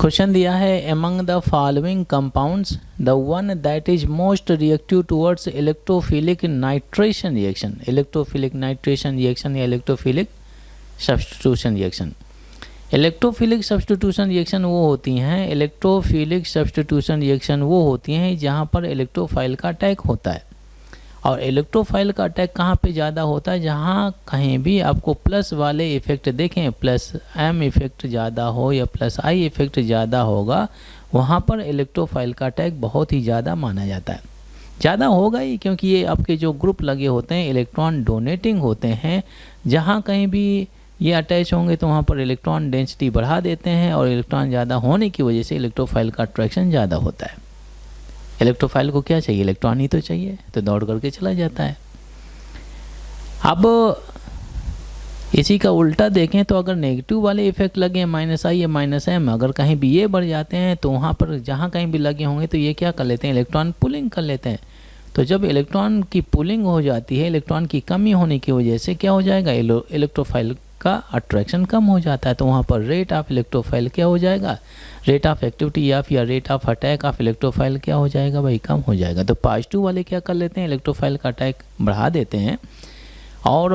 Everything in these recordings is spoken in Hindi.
क्वेश्चन दिया है among the following compounds the one that is most reactive towards electrophilic nitration reaction. Electrophilic nitration reaction या electrophilic substitution reaction. Electrophilic substitution reaction वो होती हैं, इलेक्ट्रोफिलिक सब्स्टिट्यूशन रिएक्शन वो होती हैं जहाँ पर इलेक्ट्रोफाइल का अटैक होता है। और इलेक्ट्रोफाइल का अटैक कहाँ पे ज़्यादा होता है, जहाँ कहीं भी आपको प्लस वाले इफ़ेक्ट देखें, प्लस एम इफ़ेक्ट ज़्यादा हो या प्लस आई इफ़ेक्ट ज़्यादा होगा, वहाँ पर इलेक्ट्रोफाइल का अटैक बहुत ही ज़्यादा माना जाता है। ज़्यादा होगा ही क्योंकि ये आपके जो ग्रुप लगे होते हैं इलेक्ट्रॉन डोनेटिंग होते हैं, जहाँ कहीं भी ये अटैच होंगे तो वहाँ पर इलेक्ट्रॉन डेंसिटी बढ़ा देते हैं और इलेक्ट्रॉन ज़्यादा होने की वजह से इलेक्ट्रोफाइल का अट्रैक्शन ज़्यादा होता है। इलेक्ट्रोफाइल को क्या चाहिए, इलेक्ट्रॉन ही तो चाहिए, तो दौड़ करके चला जाता है। अब इसी का उल्टा देखें तो अगर नेगेटिव वाले इफेक्ट लगे माइनस आई या माइनस एम, अगर कहीं भी ये बढ़ जाते हैं तो वहाँ पर जहाँ कहीं भी लगे होंगे तो ये क्या कर लेते हैं, इलेक्ट्रॉन पुलिंग कर लेते हैं। तो जब इलेक्ट्रॉन की पुलिंग हो जाती है, इलेक्ट्रॉन की कमी होने की वजह से क्या हो जाएगा, इलेक्ट्रोफाइल का अट्रैक्शन कम हो जाता है। तो वहाँ पर रेट ऑफ इलेक्ट्रोफाइल क्या हो जाएगा, रेट ऑफ एक्टिविटी या rate of attack of electrophile क्या हो जाएगा भाई, कम हो जाएगा। तो पॉजिटिव वाले क्या कर लेते हैं, इलेक्ट्रोफाइल का अटैक बढ़ा देते हैं, और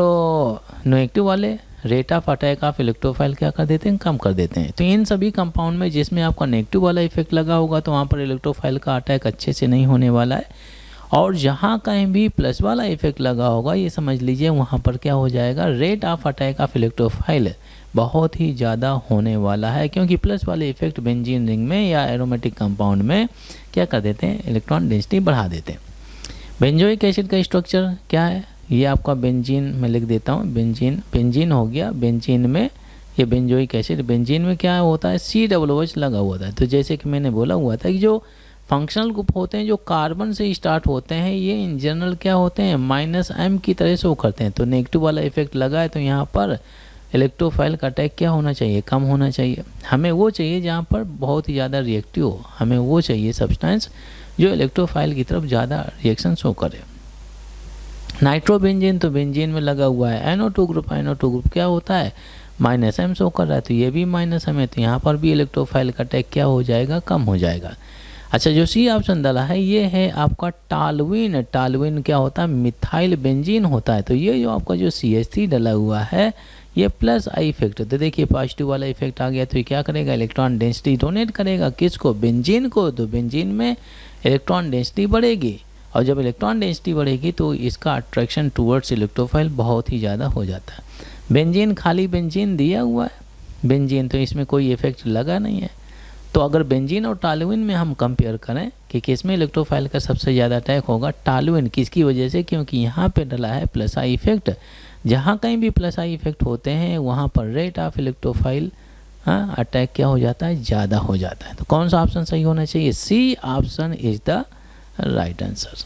नेगेटिव वाले rate of attack of electrophile क्या कर देते हैं, कम कर देते हैं। तो इन सभी कंपाउंड में जिसमें आपका नेगेटिव वाला इफेक्ट लगा होगा तो वहाँ पर इलेक्ट्रोफाइल का अटैक अच्छे से नहीं होने वाला है, और जहाँ कहीं भी प्लस वाला इफेक्ट लगा होगा ये समझ लीजिए वहाँ पर क्या हो जाएगा, rate of attack of electrophile बहुत ही ज़्यादा होने वाला है, क्योंकि प्लस वाले इफेक्ट बेंजीन रिंग में या एरोमेटिक कंपाउंड में क्या कर देते हैं, इलेक्ट्रॉन डेंसिटी बढ़ा देते हैं। बेंजोइक एसिड का स्ट्रक्चर क्या है, ये आपका बेंजीन में लिख देता हूँ, बेंजीन हो गया, बेंजीन में ये बेंजोइक एसिड, बेंजीन में क्या होता है, COOH लगा हुआ था। तो जैसे कि मैंने बोला हुआ था कि जो फंक्शनल ग्रुप होते हैं जो कार्बन से स्टार्ट होते हैं ये इन जनरल क्या होते हैं, -m की तरह शो करते हैं। तो नेगेटिव वाला इफेक्ट लगा है तो यहाँ पर इलेक्ट्रोफाइल का अटैक क्या होना चाहिए, कम होना चाहिए। हमें वो चाहिए जहाँ पर बहुत ही ज़्यादा रिएक्टिव हो, हमें वो चाहिए सब्सटेंस जो इलेक्ट्रोफाइल की तरफ ज़्यादा रिएक्शन शो करे। नाइट्रोबेंजीन, तो बेंजीन में लगा हुआ है NO2 ग्रुप, NO2 ग्रुप क्या होता है, -m शो कर रहा है, तो ये भी -m है, तो यहाँ पर भी इलेक्ट्रोफाइल का अटैक क्या हो जाएगा, कम हो जाएगा। अच्छा, जो सी ऑप्शन डाला है ये है आपका टालविन। टालविन क्या होता है, मिथाइल बेंजीन होता है। तो ये जो आपका जो CH3 डाला हुआ है ये प्लस आई इफेक्ट, तो देखिए पॉजिटिव वाला इफेक्ट आ गया तो ये क्या करेगा, इलेक्ट्रॉन डेंसिटी डोनेट करेगा, किसको, बेंजीन को। तो बेंजीन में इलेक्ट्रॉन डेंसिटी बढ़ेगी, और जब इलेक्ट्रॉन डेंसिटी बढ़ेगी तो इसका अट्रैक्शन टूवर्ड्स इलेक्ट्रोफाइल बहुत ही ज़्यादा हो जाता है। बेंजीन खाली बेंजीन दिया हुआ है, बेंजीन तो इसमें कोई इफेक्ट लगा नहीं है। तो अगर बेंजीन और टालुइन में हम कंपेयर करें कि किस में इलेक्ट्रोफाइल का सबसे ज़्यादा अटैक होगा, टालुइन। किसकी वजह से, क्योंकि यहाँ पे डला है प्लस आई इफेक्ट, जहाँ कहीं भी प्लस आई इफेक्ट होते हैं वहाँ पर रेट ऑफ इलेक्ट्रोफाइल अटैक क्या हो जाता है, ज़्यादा हो जाता है। तो कौन सा ऑप्शन सही होना चाहिए, C option is the right answer.